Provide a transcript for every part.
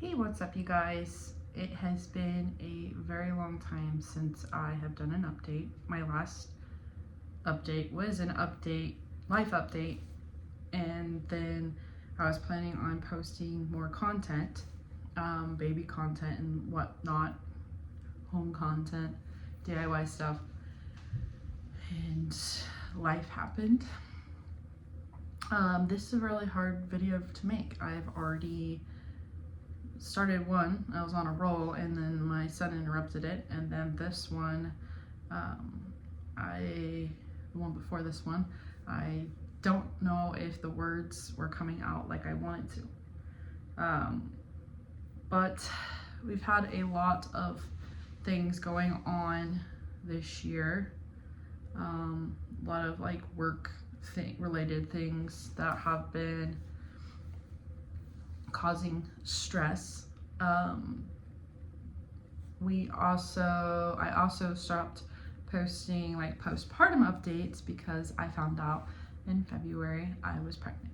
Hey, what's up, you guys? It has been a very long time since I have done an update. My last update was an life update, and then I was planning on posting more content, baby content and whatnot, home content, DIY stuff, and life happened. This is a really hard video to make. I've already started one, I was on a roll, and then my son interrupted it, and then this one, the one before this one, I don't know if the words were coming out like I wanted to. But we've had a lot of things going on this year, a lot of like work related things that have been causing stress. I also stopped posting like postpartum updates because I found out in February I was pregnant.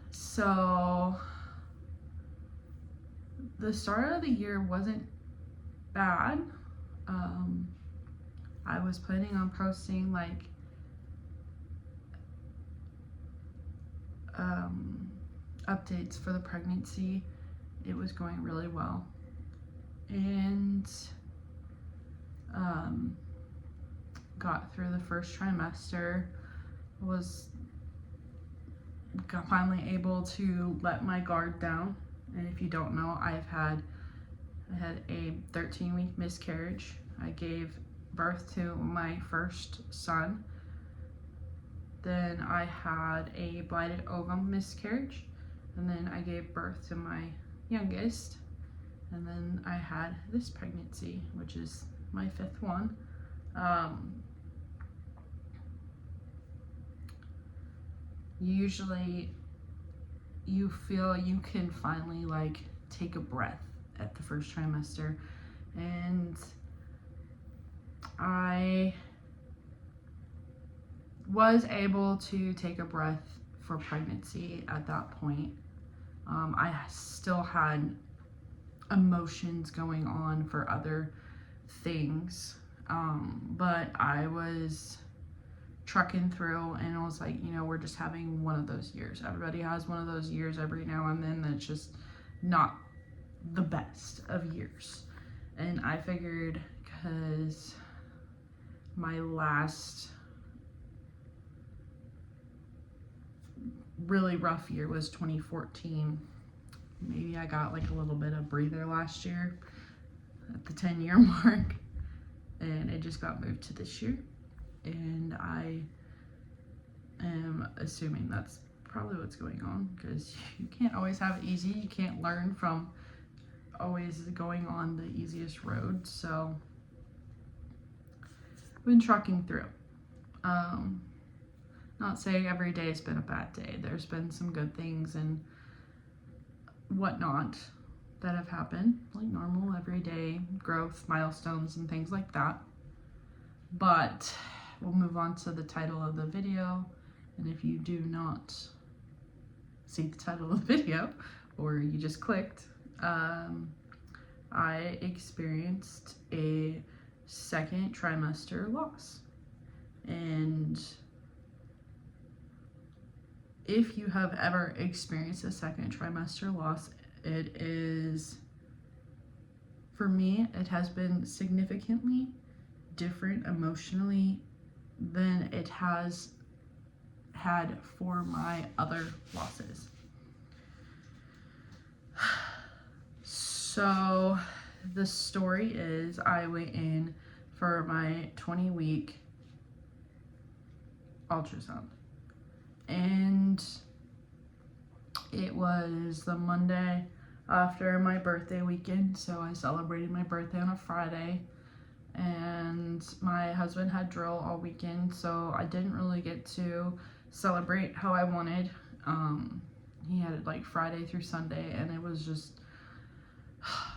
So the start of the year wasn't bad. I was planning on posting like updates for the pregnancy. It was going really well, and got through the first trimester, got finally able to let my guard down. And if you don't know, I had a 13-week miscarriage. I gave birth to my first son. Then I had a blighted ovum miscarriage, and then I gave birth to my youngest, and then I had this pregnancy, which is my 5th one. Usually you feel you can finally like take a breath at the first trimester, and I was able to take a breath for pregnancy at that point. I still had emotions going on for other things, but I was trucking through, and I was like, we're just having one of those years. Everybody has one of those years every now and then that's just not the best of years. And I figured, because my last really rough year was 2014. Maybe I got like a little bit of breather last year at the 10-year mark, and it just got moved to this year. And I am assuming that's probably what's going on, because you can't always have it easy. You can't learn from always going on the easiest road. So I've been trucking through. Not saying every day has been a bad day. There's been some good things and whatnot that have happened, like normal everyday growth milestones and things like that. But we'll move on to the title of the video. And if you do not see the title of the video, or you just clicked, I experienced a second trimester loss. And if you have ever experienced a second trimester loss, it is, for me, it has been significantly different emotionally than it has had for my other losses. So the story is, I went in for my 20-week ultrasound, and it was the Monday after my birthday weekend. So I celebrated my birthday on a Friday, and my husband had drill all weekend, so I didn't really get to celebrate how I wanted. He had it like Friday through Sunday, and it was just,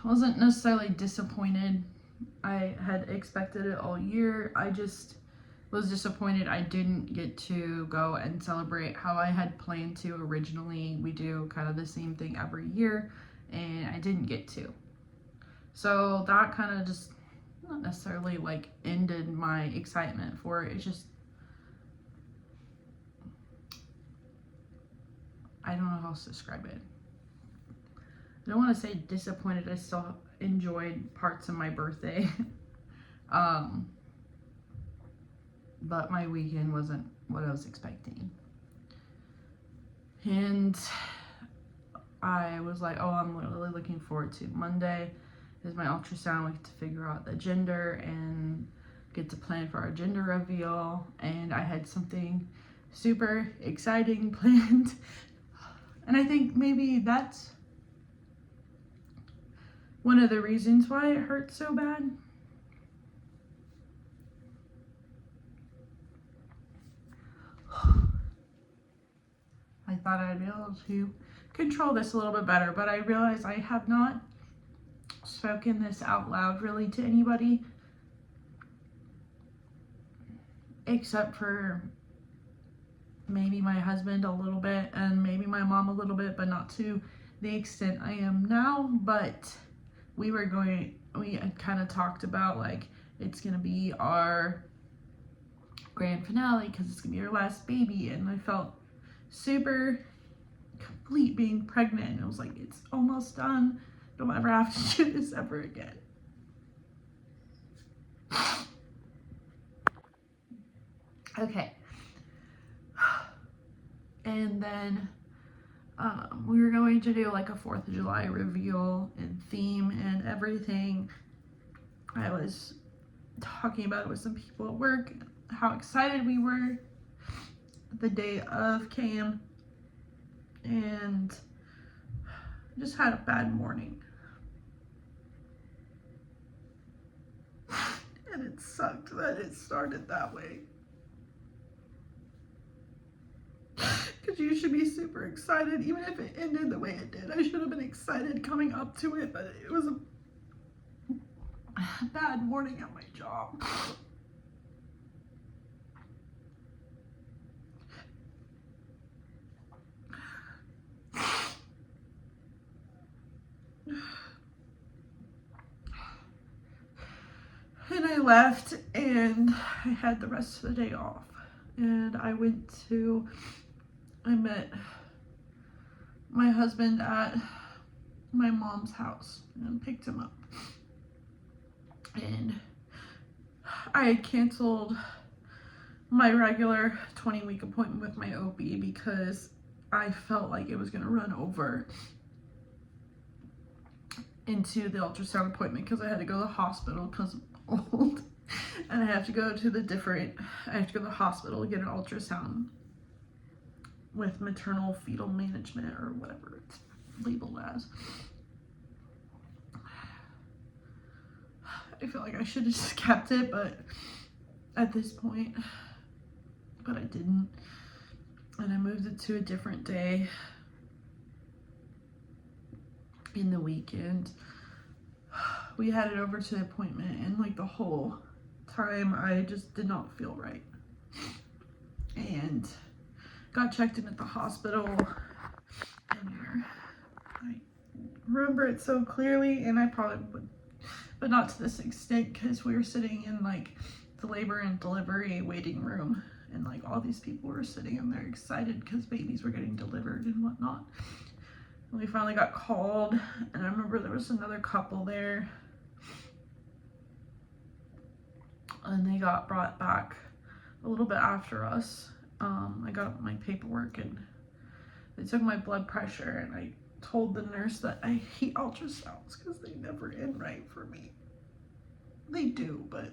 wasn't necessarily disappointed. I had expected it all year. I just was disappointed I didn't get to go and celebrate how I had planned to originally. We do kind of the same thing every year, and I didn't get to. So that kind of just not necessarily like ended my excitement for it. It's just, I don't know how else to describe it. I don't want to say disappointed. I still enjoyed parts of my birthday. But my weekend wasn't what I was expecting. And I was like, oh, I'm really looking forward to Monday is my ultrasound. We get to figure out the gender and get to plan for our gender reveal. And I had something super exciting planned. And I think maybe that's one of the reasons why it hurt so bad. I thought I'd be able to control this a little bit better, but I realized I have not spoken this out loud really to anybody except for maybe my husband a little bit and maybe my mom a little bit, but not to the extent I am now. But we had kind of talked about like it's gonna be our grand finale because it's gonna be our last baby, and I felt super complete being pregnant, and I was like, it's almost done. Don't ever have to do this ever again. Okay. And then we were going to do like a 4th of July reveal and theme and everything. I was talking about it with some people at work, how excited we were the day of Cam, and just had a bad morning. And it sucked that it started that way. Because you should be super excited, even if it ended the way it did. I should have been excited coming up to it, but it was a bad morning at my job. And I left, and I had the rest of the day off. And I met my husband at my mom's house and picked him up. And I had canceled my regular 20-week appointment with my OB because I felt like it was going to run over into the ultrasound appointment because I had to go to the hospital because I'm old. And I have to go to the hospital to get an ultrasound with maternal fetal management or whatever it's labeled as. I feel like I should have just kept it, but at this point, but I didn't. And I moved it to a different day in the weekend. We had it over to the appointment, and like the whole time I just did not feel right. And got checked in at the hospital, and I remember it so clearly, and I probably would, but not to this extent, because we were sitting in like the labor and delivery waiting room, and like all these people were sitting in there excited because babies were getting delivered and whatnot. And we finally got called, and I remember there was another couple there, and they got brought back a little bit after us. I got my paperwork, and they took my blood pressure, and I told the nurse that I hate ultrasounds because they never end right for me. They do, but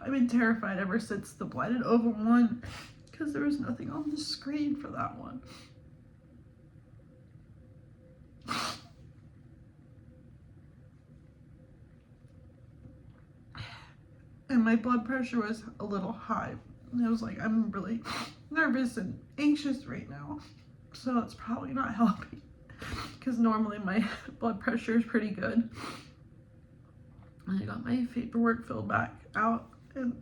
I've been terrified ever since the blighted ovum one because there was nothing on the screen for that one. And my blood pressure was a little high. And I was like, I'm really nervous and anxious right now, so it's probably not helping because normally my blood pressure is pretty good. And I got my paperwork filled back out, and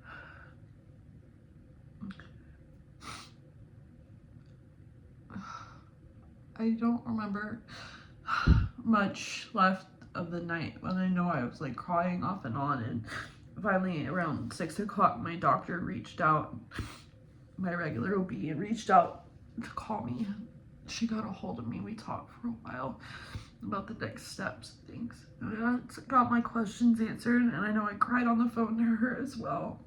I don't remember much left of the night when I know I was like crying off and on, and finally around 6 o'clock my doctor reached out, my regular OB, and reached out to call me. She got a hold of me. We talked for a while about the next steps and things. And I got my questions answered, and I know I cried on the phone to her as well.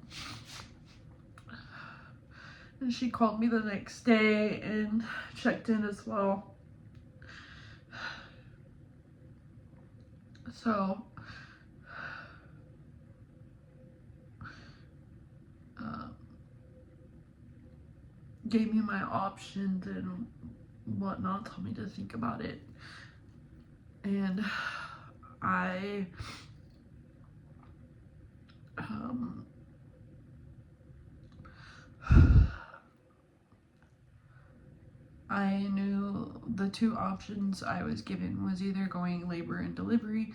And she called me the next day and checked in as well. So, gave me my options and whatnot, told me to think about it. And I knew the two options I was given was either going labor and delivery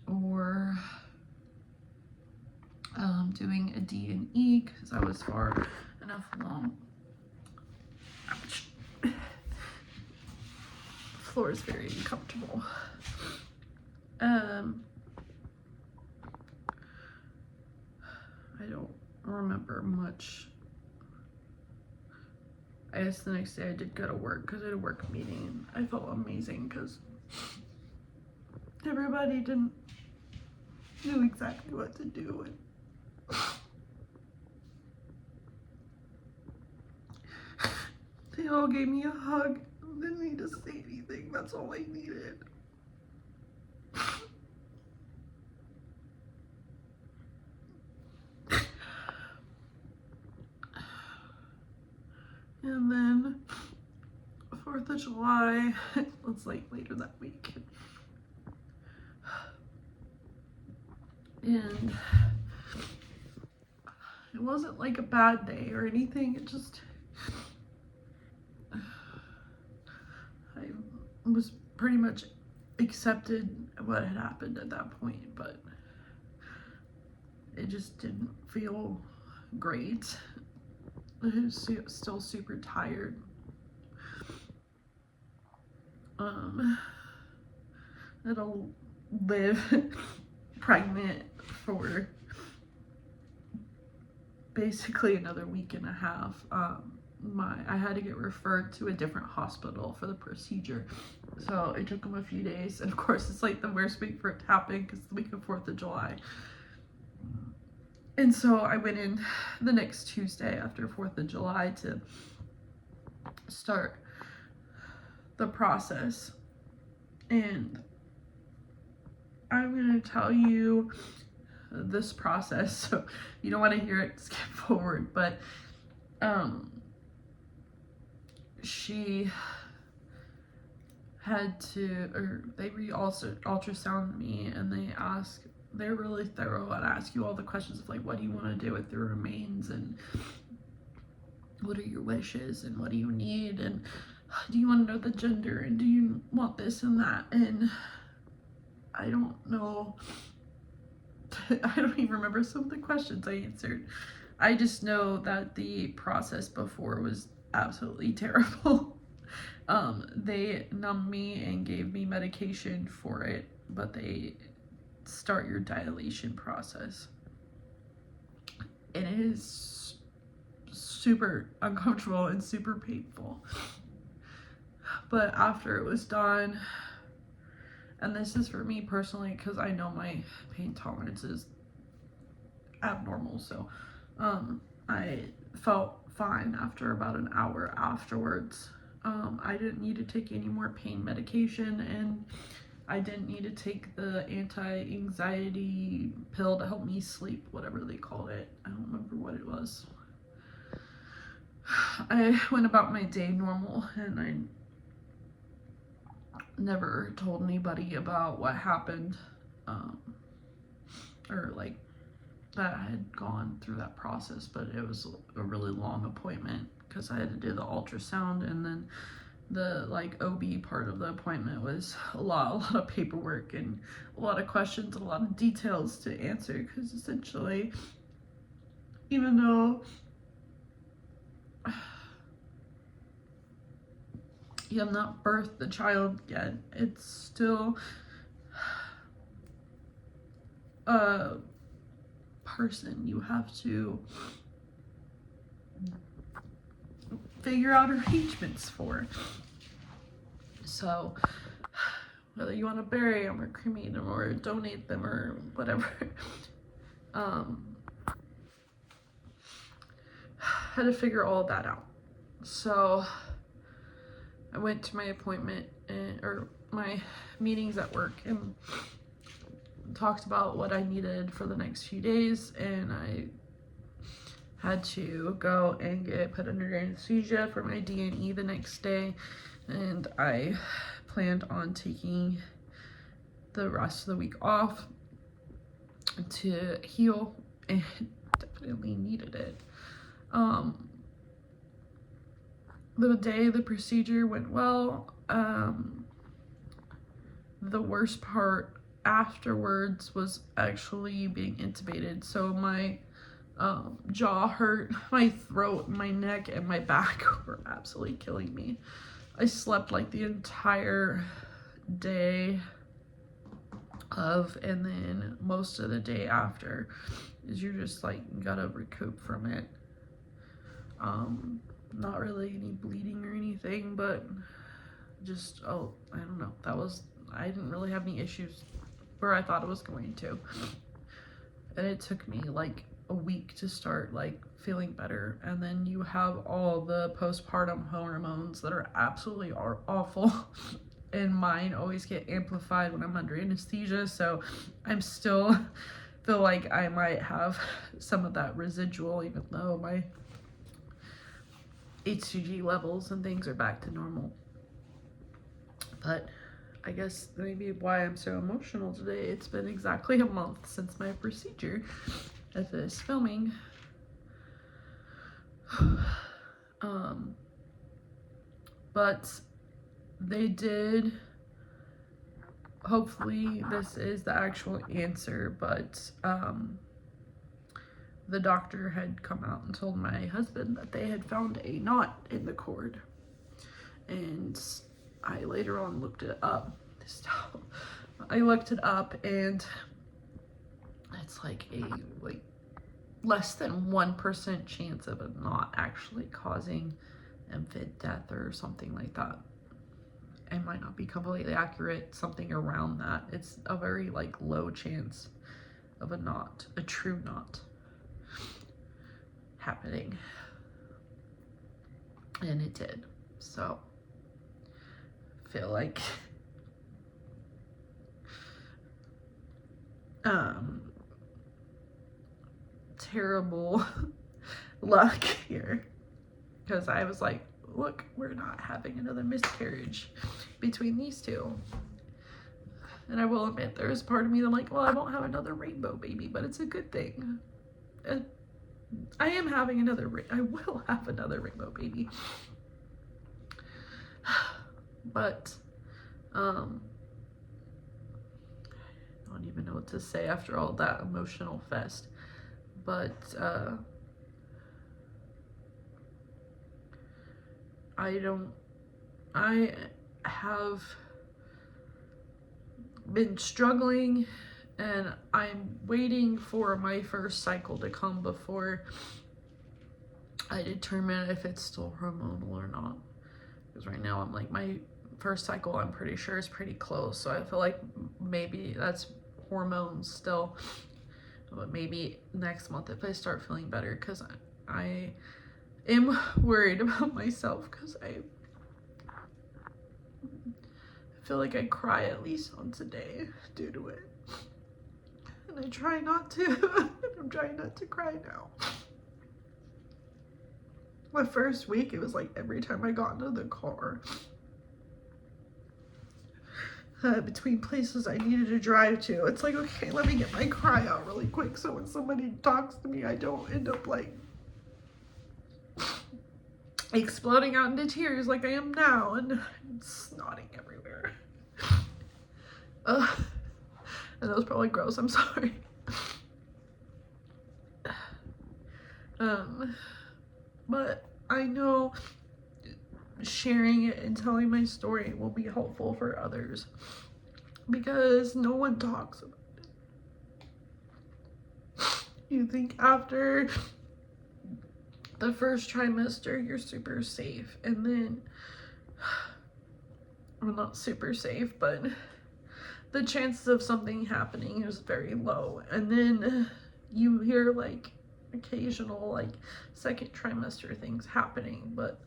or doing a D&E because I was far enough along. Ouch. The floor is very uncomfortable. I don't remember much. I guess the next day I did go to work because I had a work meeting. I felt amazing because everybody knew exactly what to do. And they all gave me a hug. Didn't need to say anything. That's all I needed. And then 4th of July, it's like later that week. And it wasn't like a bad day or anything. It just, I was pretty much accepted what had happened at that point, but it just didn't feel great. I was still super tired. I'll live pregnant for basically another week and a half. I had to get referred to a different hospital for the procedure, so it took them a few days, and of course it's like the worst week for it to happen because it's the week of 4th of July. And so I went in the next Tuesday after 4th of July to start the process. And I'm going to tell you this process, so you don't want to hear it, skip forward, but she had to, or they ultrasound me, and they're really thorough and ask you all the questions of like, what do you want to do with your remains, and what are your wishes, and what do you need, and do you want to know the gender, and do you want this and that. And I don't know, I don't even remember some of the questions I answered. I just know that the process before was absolutely terrible. They numbed me and gave me medication for it, but they start your dilation process. And it is super uncomfortable and super painful. But after it was done, and this is for me personally because I know my pain tolerance is abnormal, so I felt fine after about an hour afterwards. I didn't need to take any more pain medication, and I didn't need to take the anti-anxiety pill to help me sleep, whatever they called it. I don't remember what it was. I went about my day normal, and I never told anybody about what happened, or like that I had gone through that process, but it was a really long appointment because I had to do the ultrasound, and then the like OB part of the appointment was a lot of paperwork and a lot of questions, a lot of details to answer, because essentially, even you have not birthed the child yet. It's still a person you have to figure out arrangements for. So whether you want to bury them or cremate them or donate them or whatever, had to figure all that out. So I went to my appointment or my meetings at work and talked about what I needed for the next few days, and I had to go and get put under anesthesia for my D&E the next day, and I planned on taking the rest of the week off to heal, and definitely needed it. The day the procedure went well. The worst part afterwards was actually being intubated. So my jaw hurt, my throat, my neck, and my back were absolutely killing me. I slept like the entire day of, and then most of the day after, is you're just like, you gotta recoup from it. Not really any bleeding or anything, but just, I don't know, I didn't really have any issues where I thought it was going to. And it took me like a week to start like feeling better. And then you have all the postpartum hormones that are absolutely awful. And mine always get amplified when I'm under anesthesia. So I'm still feel like I might have some of that residual, even though my HCG levels and things are back to normal. But I guess maybe why I'm so emotional today, it's been exactly a month since my procedure at this filming. But they did, hopefully this is the actual answer, but the doctor had come out and told my husband that they had found a knot in the cord. And I later on looked it up. I looked it up, and it's like a less than 1% chance of a knot actually causing infant death or something like that. It might not be completely accurate, something around that. It's a very like low chance of a knot, a true knot happening. And it did. So I feel like terrible luck here, because I was like, look, we're not having another miscarriage between these two. And I will admit, there's part of me that I'm like, well, I won't have another rainbow baby, but it's a good thing. I will have another rainbow baby. But I don't even know what to say after all that emotional fest. But I have been struggling, and I'm waiting for my first cycle to come before I determine if it's still hormonal or not. Because right now I'm like, my first cycle, I'm pretty sure, is pretty close. So I feel like maybe that's hormones still. But maybe next month if I start feeling better, because I am worried about myself, because I feel like I cry at least once a day due to it. And I try not to. I'm trying not to cry now. My first week, it was like every time I got into the car, between places I needed to drive to, it's like, okay, let me get my cry out really quick, so when somebody talks to me, I don't end up like exploding out into tears like I am now and snotting everywhere. And that was probably gross, I'm sorry. But I know sharing it and telling my story will be helpful for others, because no one talks about it. You think after the first trimester you're super safe, and then, well, not super safe, but the chances of something happening is very low. And then you hear like occasional like second trimester things happening, but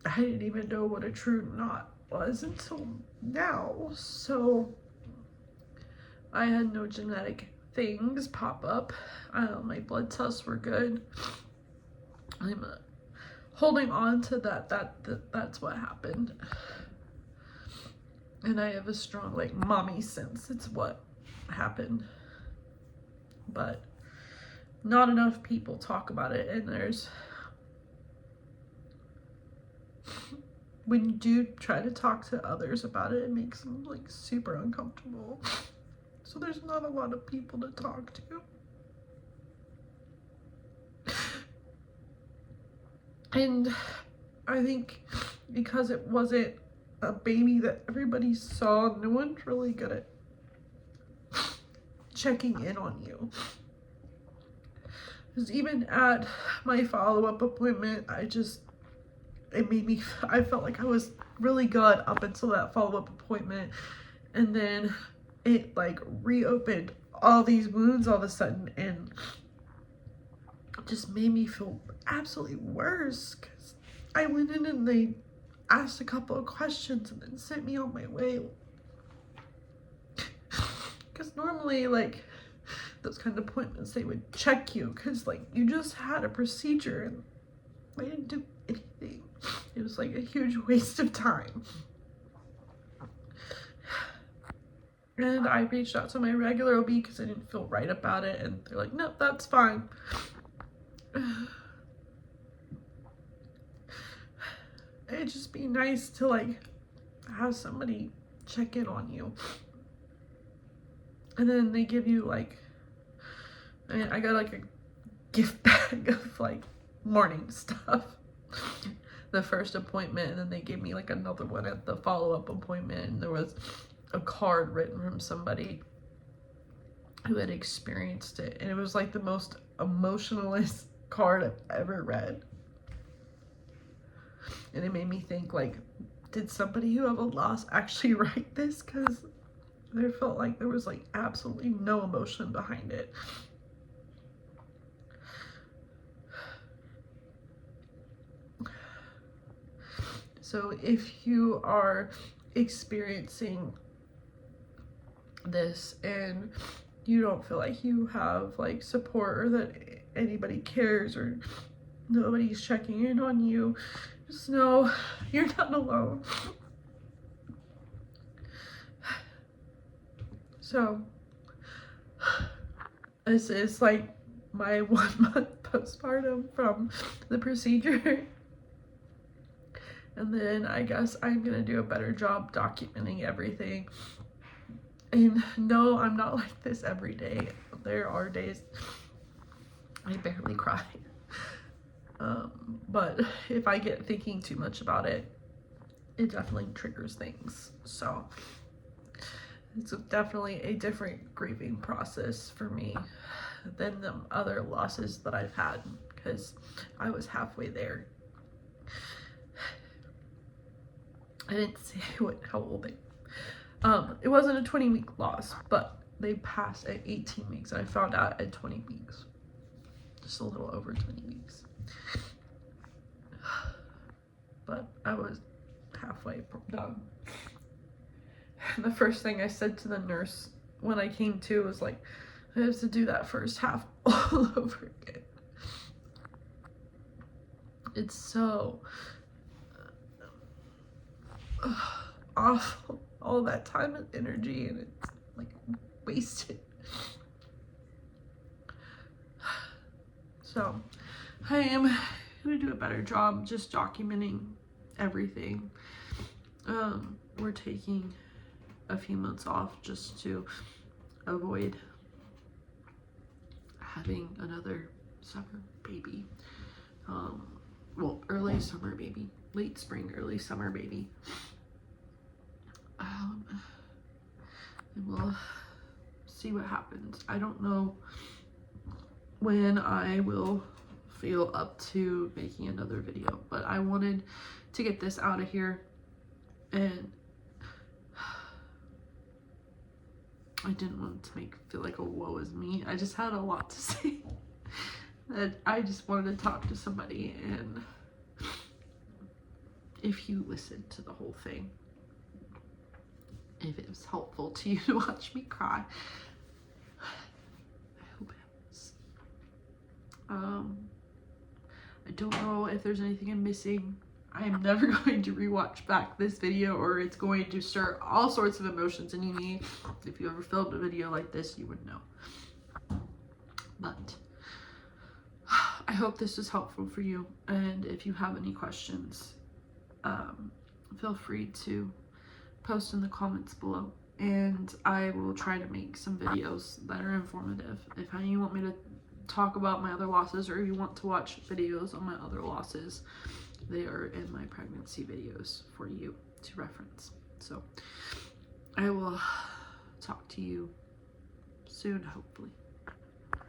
I didn't even know what a true knot was until now. So I had no genetic things pop up. My blood tests were good. I'm holding on to that's what happened. And I have a strong like mommy sense it's what happened. But not enough people talk about it, and when you do try to talk to others about it, it makes them like super uncomfortable. So there's not a lot of people to talk to. And I think because it wasn't a baby that everybody saw, no one's really good at checking in on you. Because even at my follow-up appointment, I felt like I was really good up until that follow-up appointment. And then it like reopened all these wounds all of a sudden, and just made me feel absolutely worse, because I went in and they asked a couple of questions and then sent me on my way. Because normally, like, those kind of appointments, they would check you because, like, you just had a procedure and they didn't do anything. It was like a huge waste of time. And I reached out to my regular OB because I didn't feel right about it, and they're like, nope, that's fine. It'd just be nice to like have somebody check in on you. And then they give you like, I got like a gift bag of like morning stuff the first appointment, and then they gave me like another one at the follow-up appointment, and there was a card written from somebody who had experienced it, and it was like the most emotionalist card I've ever read. And it made me think, like, did somebody who have a loss actually write this? Because there felt like there was like absolutely no emotion behind it. So if you are experiencing this and you don't feel like you have like support, or that anybody cares, or nobody's checking in on you, just know you're not alone. So this is like my 1 month postpartum from the procedure. And then I guess I'm gonna do a better job documenting everything. And no, I'm not like this every day. There are days I barely cry. But if I get thinking too much about it, it definitely triggers things. So it's definitely a different grieving process for me than the other losses that I've had, because I was halfway there. I didn't say how old they. It wasn't a 20-week loss, but they passed at 18 weeks. I found out at 20 weeks, just a little over 20 weeks. But I was halfway done. And the first thing I said to the nurse when I came to was like, I have to do that first half all over again. It's so awful, all that time and energy, and it's like wasted. So I am gonna do a better job just documenting everything. We're taking a few months off just to avoid having another summer baby. Well, early summer baby, late spring, early summer baby. And we'll see what happens. I don't know when I will feel up to making another video, but I wanted to get this out of here, and I didn't want to feel like a woe is me. I just had a lot to say that I just wanted to talk to somebody, and if you listened to the whole thing, if it was helpful to you to watch me cry, I hope it was. I don't know if there's anything I'm missing. I am never going to rewatch back this video, or it's going to stir all sorts of emotions in you. If you ever filmed a video like this, you would know. But I hope this was helpful for you, and if you have any questions, feel free to post in the comments below, and I will try to make some videos that are informative. If you want me to talk about my other losses, or if you want to watch videos on my other losses, they are in my pregnancy videos for you to reference. So I will talk to you soon, hopefully.